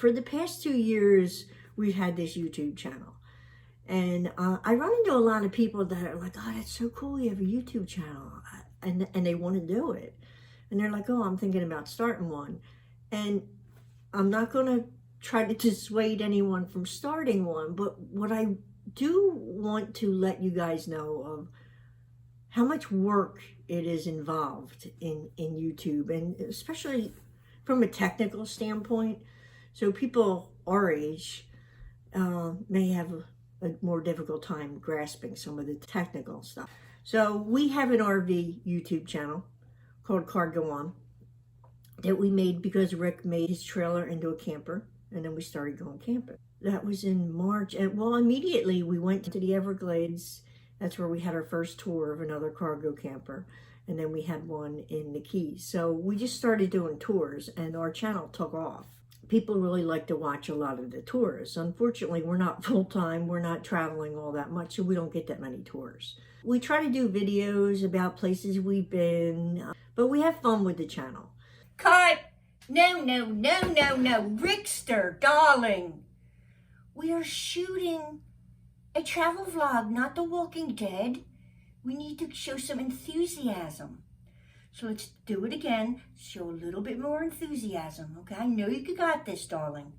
For the past 2 years, we've had this YouTube channel. And I run into a lot of people that are like, oh, that's so cool, you have a YouTube channel. And they want to do it. And they're like, oh, I'm thinking about starting one. And I'm not going to try to dissuade anyone from starting one. But what I do want to let you guys know of how much work it is involved in YouTube, and especially from a technical standpoint. So people our age may have a more difficult time grasping some of the technical stuff. So we have an RV YouTube channel called Cargo On that we made because Rick made his trailer into a camper, and then we started going camping. That was in March, and well, immediately we went to the Everglades. That's where we had our first tour of another cargo camper, and then we had one in the Keys. So we just started doing tours, and our channel took off. People really like to watch a lot of the tours. Unfortunately, we're not full-time, we're not traveling all that much, so we don't get that many tours. We try to do videos about places we've been, but we have fun with the channel. Cut! No, Rickster, darling. We are shooting a travel vlog, not The Walking Dead. We need to show some enthusiasm. So let's do it again. Show a little bit more enthusiasm, okay? I know you got this, darling.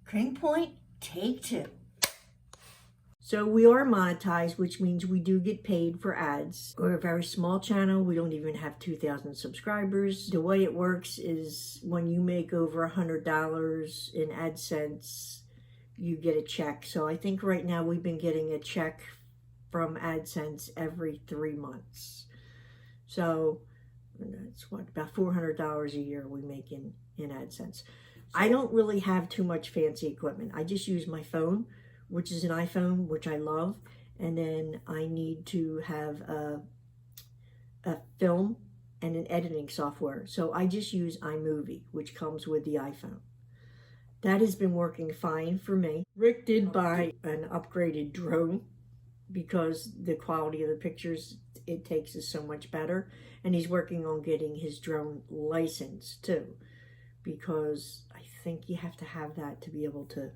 Crane point, take 2. So we are monetized, which means we do get paid for ads. We're a very small channel. We don't even have 2,000 subscribers. The way it works is when you make over $100 in AdSense, you get a check. So I think right now we've been getting a check from AdSense every 3 months. So that's what, about $400 a year we make in AdSense. I don't really have too much fancy equipment. I just use my phone, which is an iPhone, which I love. And then I need to have a film and an editing software. So I just use iMovie, which comes with the iPhone. That has been working fine for me. Rick did buy an upgraded drone because the quality of the pictures it takes is so much better. And he's working on getting his drone license too, because I think you have to have that to be able to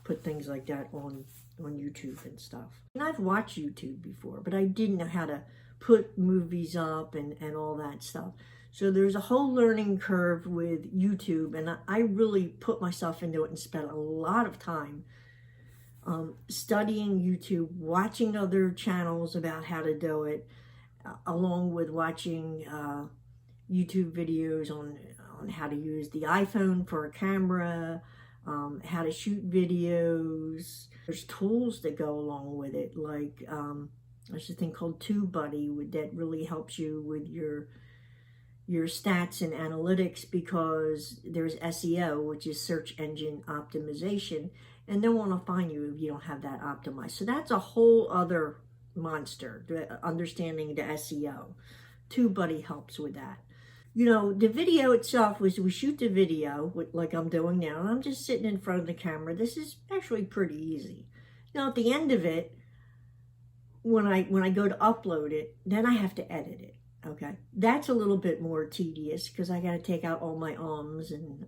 put things like that on YouTube and stuff. And I've watched YouTube before, but I didn't know how to put movies up and all that stuff. So there's a whole learning curve with YouTube, and I really put myself into it and spent a lot of time studying YouTube, watching other channels about how to do it, along with watching YouTube videos on how to use the iPhone for a camera, how to shoot videos. There's tools that go along with it, like there's a thing called TubeBuddy that really helps you with your stats and analytics, because there's SEO, which is search engine optimization, and they want to find you if you don't have that optimized. So that's a whole other monster, understanding the SEO. TubeBuddy helps with that. You know, the video itself was, we shoot the video like I'm doing now, and I'm just sitting in front of the camera. This is actually pretty easy. Now at the end of it, when I go to upload it, then I have to edit it. Okay, that's a little bit more tedious because I got to take out all my ums and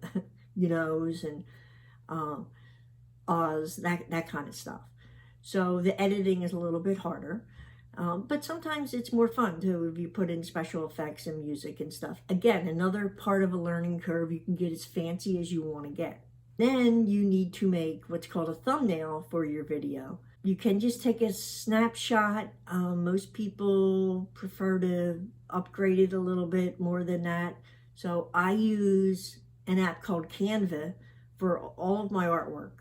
you knows and ahs, that kind of stuff. So the editing is a little bit harder. But sometimes it's more fun too if you put in special effects and music and stuff. Again, another part of a learning curve. You can get as fancy as you want to get. Then you need to make what's called a thumbnail for your video. You can just take a snapshot. Most people prefer to upgrade it a little bit more than that. So I use an app called Canva for all of my artwork.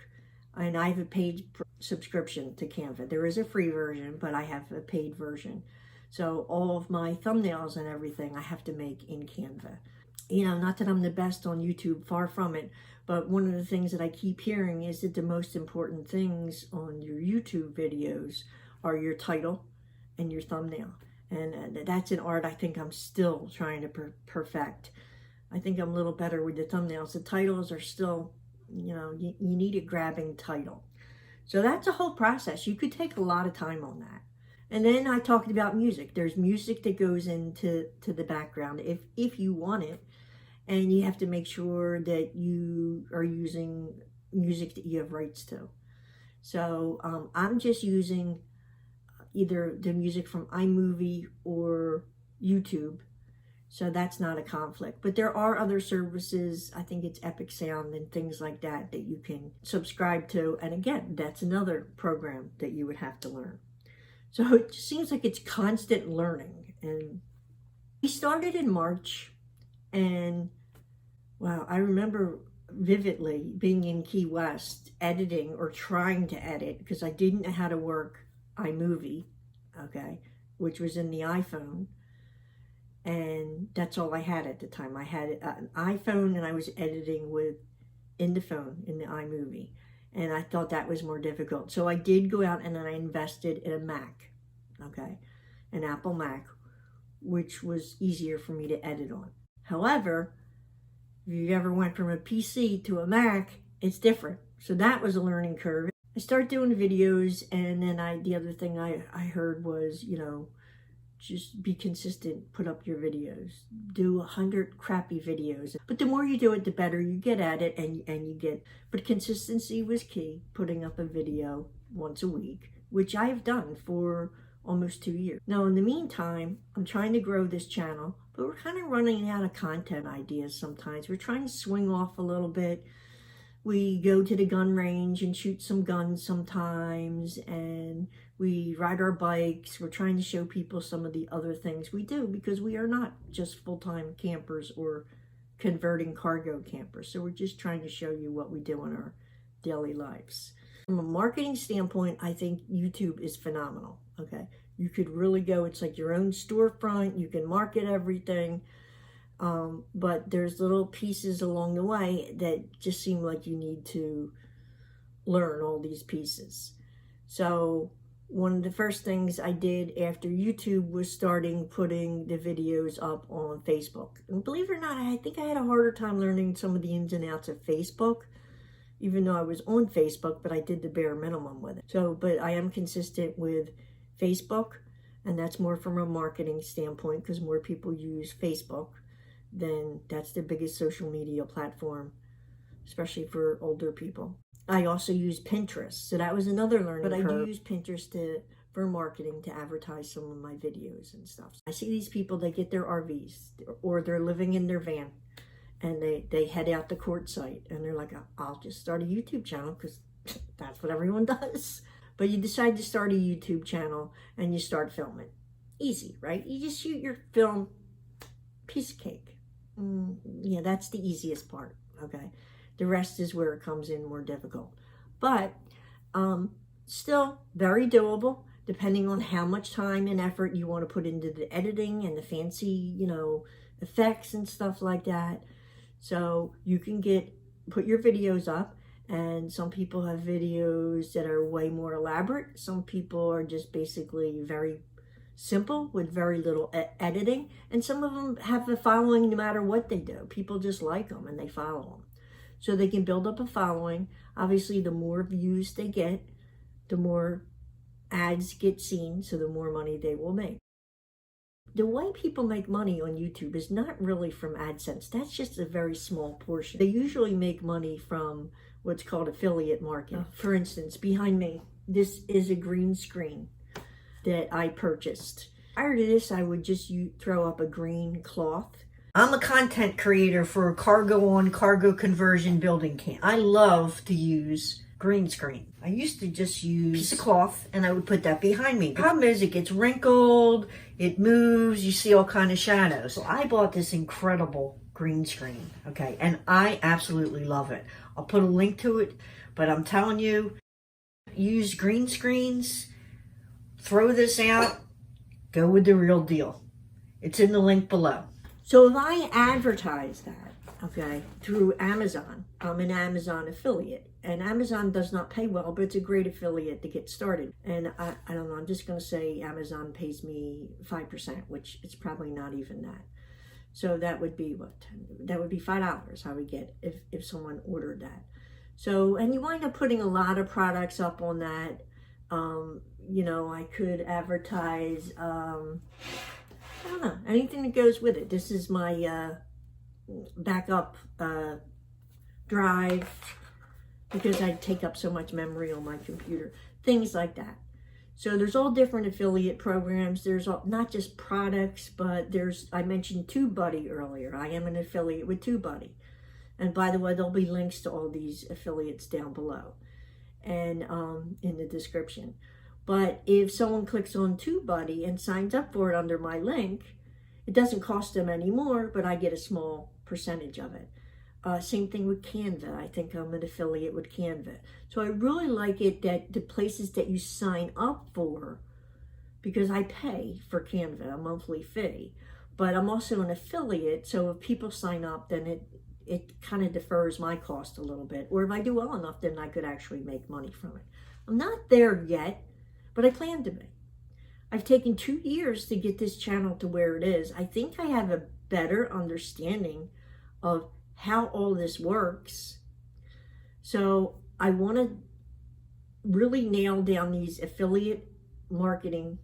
And I have a paid subscription to Canva. There is a free version, but I have a paid version. So all of my thumbnails and everything I have to make in Canva. You know, not that I'm the best on YouTube, far from it, but one of the things that I keep hearing is that the most important things on your YouTube videos are your title and your thumbnail. And that's an art I think I'm still trying to perfect. I think I'm a little better with the thumbnails. The titles are still, you know, you need a grabbing title. So that's a whole process. You could take a lot of time on that. And then I talked about music. There's music that goes into the background if you want it. and you have to make sure that you are using music that you have rights to. So I'm just using either the music from iMovie or YouTube. So that's not a conflict. But there are other services, I think it's Epic Sound and things like that, that you can subscribe to. And again, that's another program that you would have to learn. So it just seems like it's constant learning. And we started in March, and wow, I remember vividly being in Key West editing or trying to edit because I didn't know how to work iMovie, okay, which was in the iPhone. And that's all I had at the time. I had an iPhone and I was editing in the phone, in the iMovie. And I thought that was more difficult. So I did go out and then I invested in a Mac, okay, an Apple Mac, which was easier for me to edit on. However, if you ever went from a PC to a Mac, it's different. So that was a learning curve. I started doing videos, and then the other thing I heard was, just be consistent, put up your videos. Do 100 crappy videos. But the more you do it, the better you get at it, and you get, but consistency was key, putting up a video once a week, which I have done for almost 2 years. Now, in the meantime, I'm trying to grow this channel, but we're kind of running out of content ideas sometimes. We're trying to swing off a little bit. We go to the gun range and shoot some guns sometimes, and we ride our bikes. We're trying to show people some of the other things we do because we are not just full-time campers or converting cargo campers. So we're just trying to show you what we do in our daily lives. From a marketing standpoint, I think YouTube is phenomenal, okay? You could really go, it's like your own storefront. You can market everything. But there's little pieces along the way that just seem like you need to learn all these pieces. So one of the first things I did after YouTube was starting putting the videos up on Facebook. And believe it or not, I think I had a harder time learning some of the ins and outs of Facebook, even though I was on Facebook, but I did the bare minimum with it. So, but I am consistent with Facebook, and that's more from a marketing standpoint because more people use Facebook. Then that's the biggest social media platform, especially for older people. I also use Pinterest, so that was another learning curve. But I do use Pinterest for marketing to advertise some of my videos and stuff. I see these people, they get their RVs or they're living in their van and they head out the court site and they're like, I'll just start a YouTube channel because that's what everyone does. But you decide to start a YouTube channel and you start filming. Easy, right? You just shoot your film, piece of cake. Yeah, that's the easiest part, okay? The rest is where it comes in more difficult. But still very doable, depending on how much time and effort you want to put into the editing and the fancy, effects and stuff like that. So you can put your videos up, and some people have videos that are way more elaborate. Some people are just basically very simple with very little editing, and some of them have a following no matter what they do. People just like them and they follow them, so they can build up a following. Obviously, the more views they get, the more ads get seen, so the more money they will make. The way people make money on YouTube is not really from AdSense. That's just a very small portion. They usually make money from what's called affiliate marketing. For instance, behind me, this is a green screen that I purchased. Prior to this, I would just throw up a green cloth. I'm a content creator for cargo on cargo conversion building camp. I love to use Greenscreen. I used to just use a piece of cloth and I would put that behind me. The problem is it gets wrinkled, it moves, you see all kind of shadows. So I bought this incredible Greenscreen, okay, and I absolutely love it. I'll put a link to it, but I'm telling you, use green screens. Throw this out, go with the real deal. It's in the link below. So if I advertise that, okay, through Amazon, I'm an Amazon affiliate, and Amazon does not pay well, but it's a great affiliate to get started. And I don't know, I'm just going to say Amazon pays me 5%, which it's probably not even that. So that would be what? That would be $5 I would get if someone ordered that. So, and you wind up putting a lot of products up on that. I could advertise, I don't know, anything that goes with it. This is my backup drive because I take up so much memory on my computer, things like that. So there's all different affiliate programs. There's not just products, but I mentioned TubeBuddy earlier. I am an affiliate with TubeBuddy. And by the way, there'll be links to all these affiliates down below and in the description. But if someone clicks on TubeBuddy and signs up for it under my link, it doesn't cost them any more, but I get a small percentage of it. Same thing with Canva. I think I'm an affiliate with Canva. So I really like it that the places that you sign up for, because I pay for Canva, a monthly fee, but I'm also an affiliate. So if people sign up, then it kind of defers my cost a little bit. Or if I do well enough, then I could actually make money from it. I'm not there yet, but I plan to be. I've taken 2 years to get this channel to where it is. I think I have a better understanding of how all this works. So I want to really nail down these affiliate marketing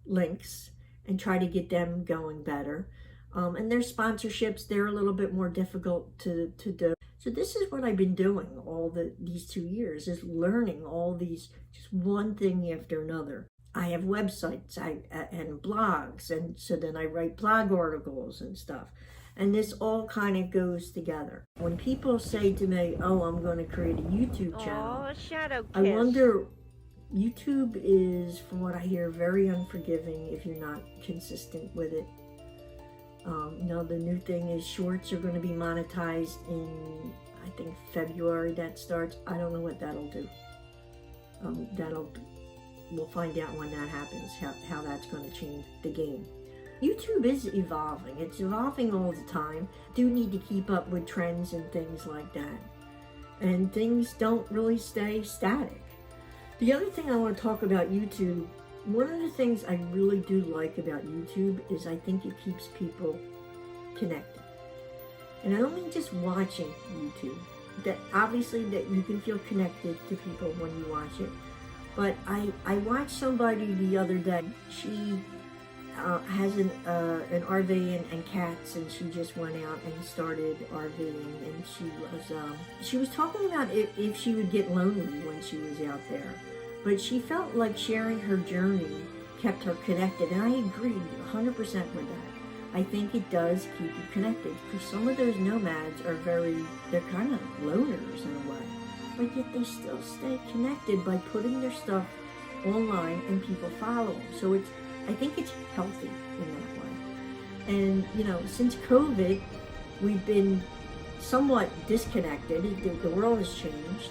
links and try to get them going better. And their sponsorships, they're a little bit more difficult to do. So this is what I've been doing these 2 years, is learning all these, just one thing after another. I have websites and blogs, and so then I write blog articles and stuff. And this all kind of goes together. When people say to me, oh, I'm going to create a YouTube channel, shadow kiss. I wonder, YouTube is, from what I hear, very unforgiving if you're not consistent with it. The new thing is shorts are going to be monetized in, I think, February that starts. I don't know what that'll do. We'll find out when that happens, how that's going to change the game. YouTube is evolving. It's evolving all the time. Do need to keep up with trends and things like that. And things don't really stay static. The other thing I want to talk about YouTube, one of the things I really do like about YouTube is I think it keeps people connected. And I don't mean just watching YouTube. That obviously that you can feel connected to people when you watch it. But I watched somebody the other day. She has an RV and cats, and she just went out and started RVing, and she was talking about if she would get lonely when she was out there, but she felt like sharing her journey kept her connected, and I agree 100% with that. I think it does keep you connected, because some of those nomads are they're kind of loners in a way, but yet they still stay connected by putting their stuff online and people follow them. So I think it's healthy in that way. And, since COVID, we've been somewhat disconnected. The world has changed.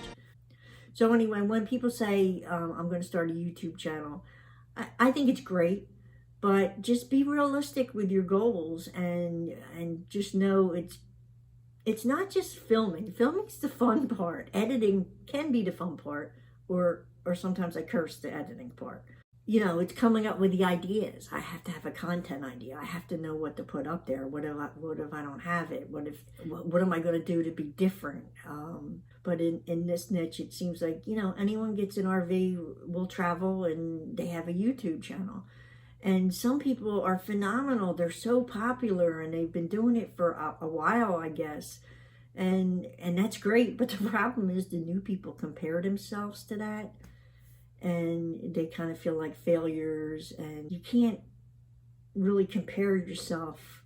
So anyway, when people say, I'm going to start a YouTube channel, I think it's great, but just be realistic with your goals and just know it's not just filming. Filming's the fun part. Editing can be the fun part, or sometimes I curse the editing part. It's coming up with the ideas. I have to have a content idea. I have to know what to put up there. What if I don't have it? What am I going to do to be different? But in this niche, it seems like, anyone gets an RV, will travel, and they have a YouTube channel. And some people are phenomenal. They're so popular, and they've been doing it for a while, I guess. And that's great. But the problem is the new people compare themselves to that. And they kind of feel like failures, and you can't really compare yourself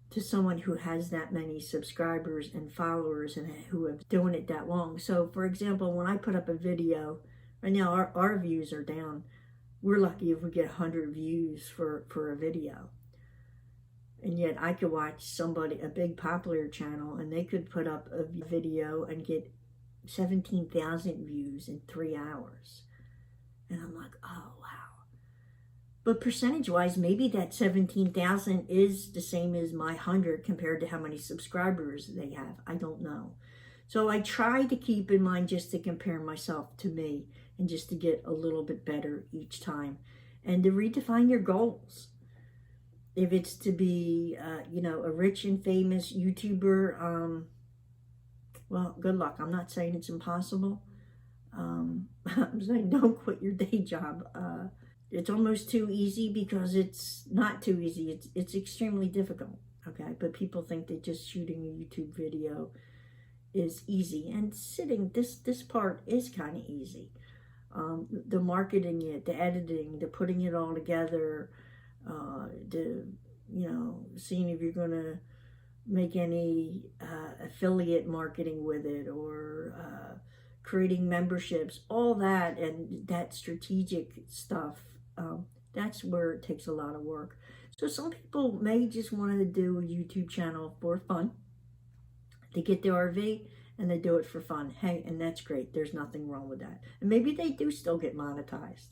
to someone who has that many subscribers and followers and who have doing it that long. So for example, when I put up a video, right now our views are down. We're lucky if we get 100 views for a video. And yet I could watch a big popular channel, and they could put up a video and get 17,000 views in 3 hours. And I'm like, oh, wow. But percentage-wise, maybe that 17,000 is the same as my 100 compared to how many subscribers they have. I don't know. So I try to keep in mind just to compare myself to me and just to get a little bit better each time. And to redefine your goals. If it's to be, a rich and famous YouTuber, well, good luck. I'm not saying it's impossible. I'm saying don't quit your day job. It's almost too easy, because it's not too easy. It's extremely difficult. Okay, but people think that just shooting a YouTube video is easy, and this part is kind of easy. The marketing it, the editing, the putting it all together, the seeing if you're gonna make any affiliate marketing with it, or creating memberships, all that, and that strategic stuff. That's where it takes a lot of work. So some people may just want to do a YouTube channel for fun. They get the RV and they do it for fun. Hey, and that's great. There's nothing wrong with that. And maybe they do still get monetized.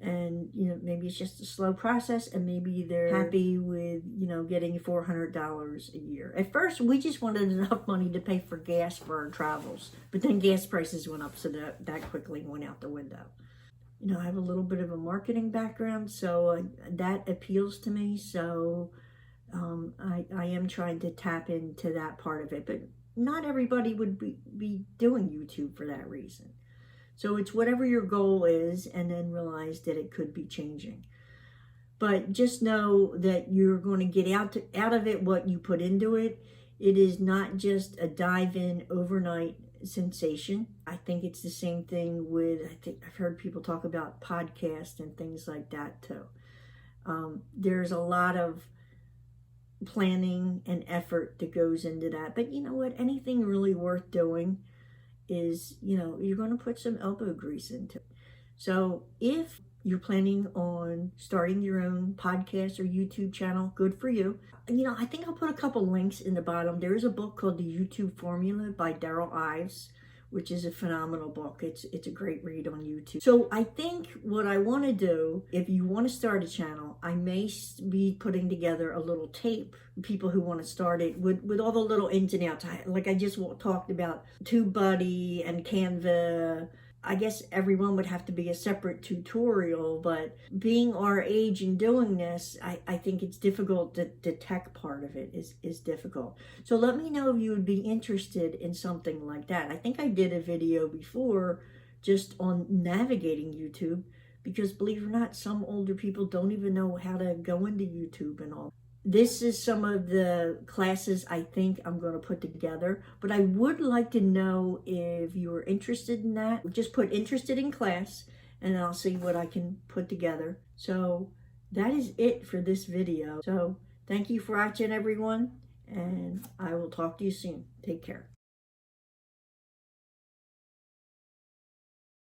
And, maybe it's just a slow process, and maybe they're happy with, getting $400 a year. At first, we just wanted enough money to pay for gas for our travels. But then gas prices went up, so that quickly went out the window. I have a little bit of a marketing background, so that appeals to me. So I am trying to tap into that part of it. But not everybody would be doing YouTube for that reason. So it's whatever your goal is, and then realize that it could be changing. But just know that you're going to get out of it what you put into it. It is not just a dive-in overnight sensation. I think it's the same thing with, I've heard people talk about podcasts and things like that too. There's a lot of planning and effort that goes into that. But you know what? Anything really worth doing is, you're going to put some elbow grease into it. So if you're planning on starting your own podcast or YouTube channel, good for you. I think I'll put a couple links in the bottom. There is a book called The YouTube Formula by Daryl Ives, which is a phenomenal book. It's a great read on YouTube. So I think what I want to do, if you want to start a channel, I may be putting together a little tape, people who want to start it, with all the little ins and outs. Like I just talked about TubeBuddy and Canva. I guess everyone would have to be a separate tutorial, but being our age and doing this, I think it's difficult. The tech part of it is difficult. So let me know if you would be interested in something like that. I think I did a video before just on navigating YouTube, because believe it or not, some older people don't even know how to go into YouTube and all. This is some of the classes I think I'm going to put together, but I would like to know if you're interested in that. Just put interested in class, and I'll see what I can put together. So that is it for this video. So thank you for watching, everyone, and I will talk to you soon. Take care.